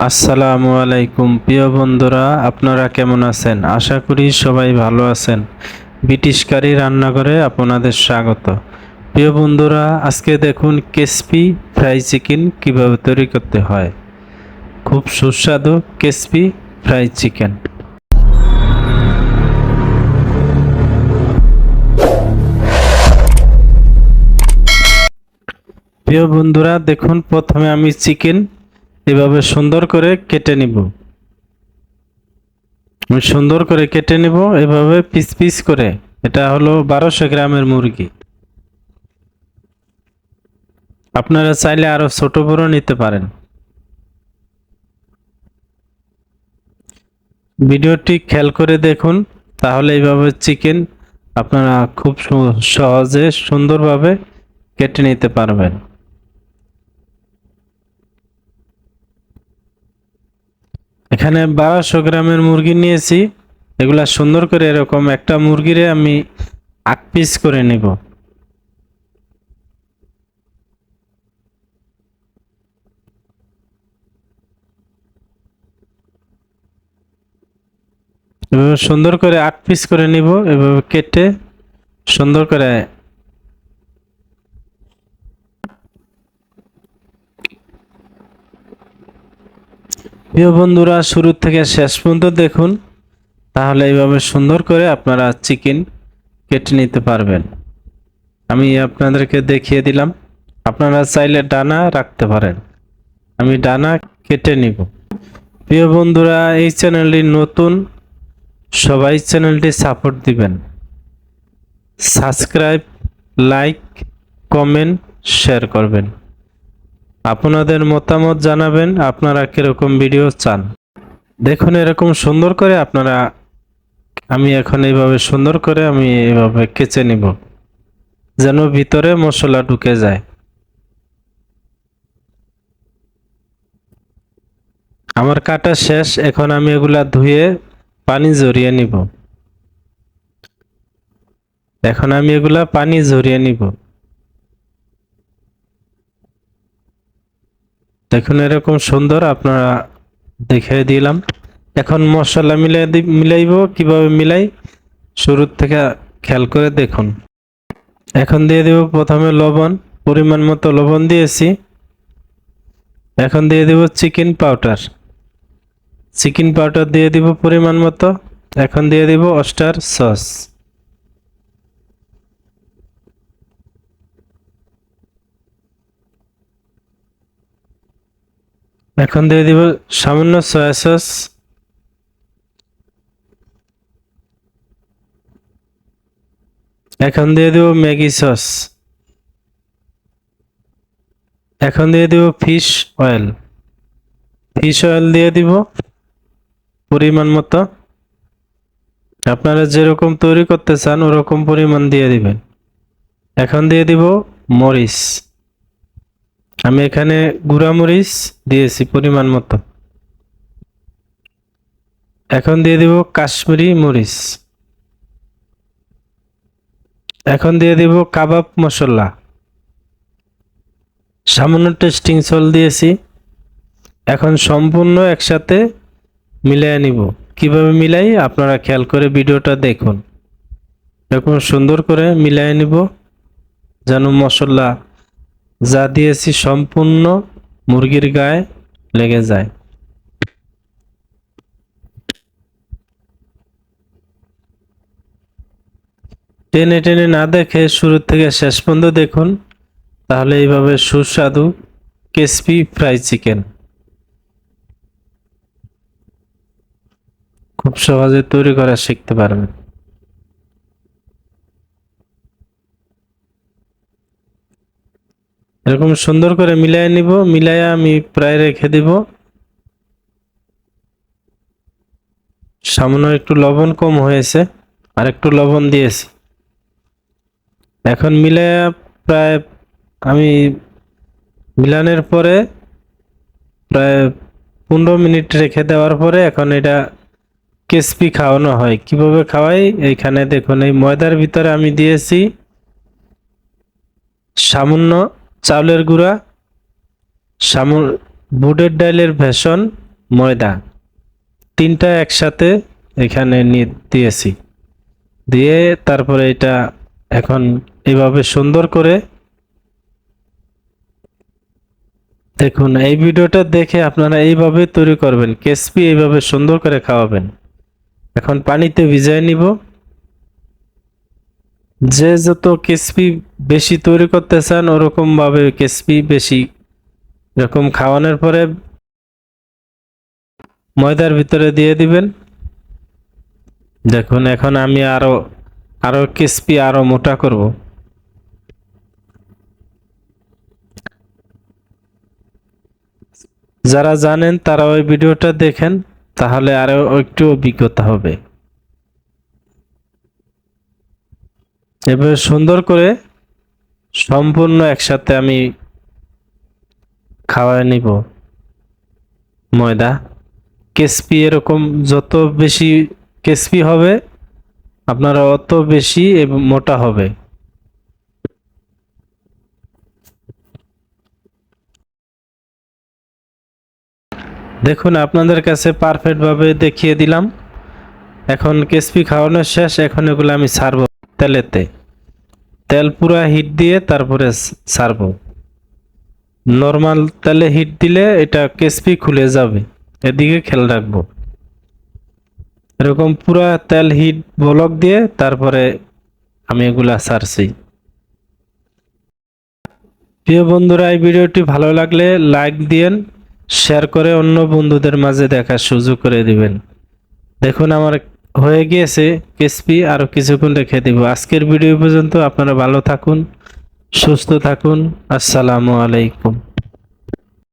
আসসালামু আলাইকুম প্রিয় বন্ধুরা, আপনারা কেমন আছেন? আশা করি সবাই ভালো আছেন। ব্রিটিশ কারি রান্নাঘরে আপনাদের স্বাগত। প্রিয় বন্ধুরা, আজকে দেখুন ক্রিসপি ফ্রাই চিকেন কিভাবে তৈরি করতে হয়। খুব সুস্বাদু ক্রিসপি ফ্রাই চিকেন। প্রিয় বন্ধুরা, দেখুন প্রথমে আমি চিকেন এভাবে সুন্দর করে কেটে নিব। আমি সুন্দর করে কেটে নিব এভাবে পিস পিস করে। এটা হলো 1200 গ্রামের মুরগি। আপনারা চাইলে আরো ছোট বড় নিতে পারেন। ভিডিওটি খেয়াল করে দেখুন, তাহলে এইভাবে চিকেন আপনারা খুব সহজে সুন্দরভাবে কেটে নিতে পারবেন। এখানে 1200 গ্রামের মুরগি নিয়েছি। এগুলা সুন্দর করে এরকম একটা মুরগিরে আমি 8 পিস করে নিব। এভাবে সুন্দর করে 8 পিস করে নিব, এভাবে কেটে সুন্দর করে। প্রিয় বন্ধুরা, শুরু থেকে শেষ পর্যন্ত দেখুন, তাহলে এইভাবে সুন্দর করে আপনারা চিকেন কেটে নিতে পারবেন। আমি আপনাদেরকে দেখিয়ে দিলাম। আপনারা চাইলে ডানা রাখতে পারেন। আমি ডানা কেটে নিব। প্রিয় বন্ধুরা, এই চ্যানেলটি নতুন, সবাই চ্যানেলটি সাপোর্ট দিবেন। সাবস্ক্রাইব, লাইক, কমেন্ট, শেয়ার করবেন। আপনাদের মতামত জানাবেন, আপনারা কিরকম ভিডিও চান। দেখুন এরকম সুন্দর করে আপনারা, আমি এখন এইভাবে সুন্দর করে আমি এইভাবে কেচে নিব, যেন ভিতরে মশলা ঢুকে যায়। আমার কাটা শেষ। এখন আমি এগুলা ধুয়ে পানি ঝরিয়ে নিব। এখন আমি এগুলা পানি ঝরিয়ে নিব। দেখুন এরকম সুন্দর আপনারা দেখিয়ে দিলাম। এখন মশলা মিলাইব, কিভাবে মিলাই শুরু থেকে খেয়াল করে দেখুন। এখন দিয়ে দেব প্রথমে লবণ, পরিমাণ মতো লবণ দিয়েছি। এখন দিয়ে দেব চিকেন পাউডার। চিকেন পাউডার দিয়ে দিব পরিমাণ মতো। এখন দিয়ে দিব অস্টার সস। এখন দিয়ে দিব সামান্য সয়া সস। এখন দিয়ে দিব ম্যাগি সস। এখন দিয়ে দিব ফিশ অয়েল। ফিশ অয়েল দিয়ে দিব পরিমাণ মতো। আপনারা যেরকম তৈরি করতে চান ওরকম পরিমাণ দিয়ে দিবেন। এখন দিয়ে দিব মরিচ। আমি এখানে গুঁড়া মরিচ দিয়েছি পরিমাণ মতো। এখন দিয়ে দিব কাশ্মীরি মরিচ। এখন দিয়ে দিব কাবাব মশলা। সামান্য টেস্টিং সল্ট দিয়েছি। এখন সম্পূর্ণ একসাথে মিলিয়ে নিব। কিভাবে মিলাই আপনারা খেয়াল করে ভিডিওটা দেখুন। এরকম সুন্দর করে মিলিয়ে নিব, যেন মশলা যা দিয়েছি সম্পূর্ণ মুরগির গায়ে লেগে যায়। টেনে টেনে না দেখে শুরু থেকে শেষ পর্যন্ত দেখুন, তাহলে এইভাবে সুস্বাদু ক্রিসপি ফ্রাই চিকেন খুব সহজে তৈরি করা শিখতে পারবেন। এরকম সুন্দর করে মিলাই নিব। মিলাইয়া আমি প্রায় রেখে দিব। সামান্য একটু লবণ কম হয়েছে, আর একটু লবণ দিয়েছি। এখন মিলাইয়া প্রায় আমি মিলানের পরে প্রায় 15 মিনিট রেখে দেওয়ার পরে এখন এটা ক্রিসপি খাওয়ানো হয়। কিভাবে খাওয়াই এইখানে দেখুন, এই ময়দার ভিতরে আমি দিয়েছি সামান্য চাউলের গুঁড়া, বুটের ডালের বেসন, ময়দা, তিনটা একসাথে এখানে নিয়ে দিয়েছি। দিয়ে তারপরে এটা এখন এইভাবে সুন্দর করে দেখুন। এই ভিডিওটা দেখে আপনারা এইভাবে তৈরি করবেন, ক্রিসপি এইভাবে সুন্দর করে খাওয়াবেন। এখন পানিতে ভিজিয়ে নিব। যে যত ক্রিসপি বেশি তৈরি করতে চান ওরকম ভাবে ক্রিসপি বেশি এরকম খাওয়ানোর পরে ময়দার ভিতরে দিয়ে দিবেন। দেখুন এখন আমি আরো আরো ক্রিসপি আরো মোটা করব। যারা জানেন তারা ওই ভিডিওটা দেখেন, তাহলে আরো একটু অভিজ্ঞতা হবে। এবার সুন্দর করে সম্পূর্ণ একসাথে আমি খাওয়ায় নিব ময়দা। ক্রিসপি এরকম যত বেশি ক্রিসপি হবে আপনারা অত বেশি মোটা হবে। দেখুন আপনাদের কাছে পারফেক্ট ভাবে দেখিয়ে দিলাম। এখন ক্রিসপি খাওয়ানো শেষ, এখন এগুলো আমি ছাড়বো তেলেতে। তেল পুরা হিট দিয়ে তারপরে ছাড়বো। নর্মাল তেলে হিট দিলে এটা ক্রিসপি খুলে যাবে, এদিকে খেয়াল রাখবো। এরকম পুরা তেল হিট বলক দিয়ে তারপরে আমি এগুলা ছাড়ছি। প্রিয় বন্ধুরা, এই ভিডিওটি ভালো লাগলে লাইক দিয়েন, শেয়ার করে অন্য বন্ধুদের মাঝে দেখার সুযোগ করে দিবেন। দেখুন আমার হয়ে গিয়েছে ক্রিসপি, আরো কিছুক্ষণ রেখে দিব। আজকের ভিডিও পর্যন্ত। আপনারা ভালো থাকুন, সুস্থ থাকুন। আসসালামু আলাইকুম।